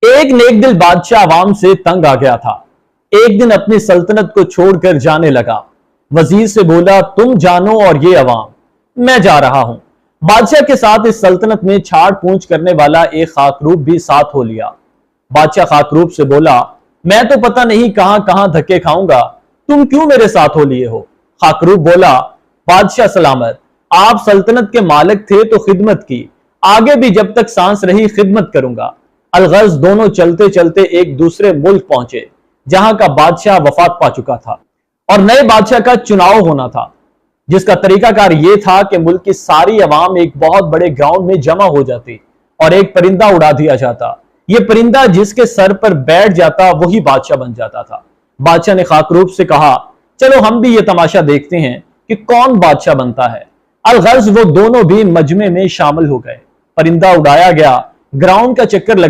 ایک نیک دل بادشاہ عوام سے تنگ آ گیا تھا۔ ایک دن اپنی سلطنت کو چھوڑ کر جانے لگا۔ وزیر سے بولا، تم جانو اور یہ عوام، میں جا رہا ہوں۔ بادشاہ کے ساتھ اس سلطنت میں چھاڑ پونچھ کرنے والا ایک خاکروب بھی ساتھ ہو لیا۔ بادشاہ خاکروب سے بولا، میں تو پتہ نہیں کہاں کہاں دھکے کھاؤں گا، تم کیوں میرے ساتھ ہو لیے ہو؟ خاکروب بولا، بادشاہ سلامت، آپ سلطنت کے مالک تھے تو خدمت کی، آگے بھی جب تک سانس رہی خدمت کروں گا۔ الغرض دونوں چلتے چلتے ایک دوسرے ملک پہنچے جہاں کا بادشاہ وفات پا چکا تھا اور نئے بادشاہ کا چناؤ ہونا تھا، جس کا طریقہ کار یہ تھا کہ ملک کی ساری عوام ایک بہت بڑے گراؤنڈ میں جمع ہو جاتی اور ایک پرندہ اڑا دیا جاتا۔ یہ پرندہ جس کے سر پر بیٹھ جاتا وہی بادشاہ بن جاتا تھا۔ بادشاہ نے خاکروب سے کہا، چلو ہم بھی یہ تماشا دیکھتے ہیں کہ کون بادشاہ بنتا ہے۔ الغرض وہ دونوں بھی مجمع میں شامل ہو گئے۔ پرندہ اڑایا گیا، گراؤنڈ کا چکر لگ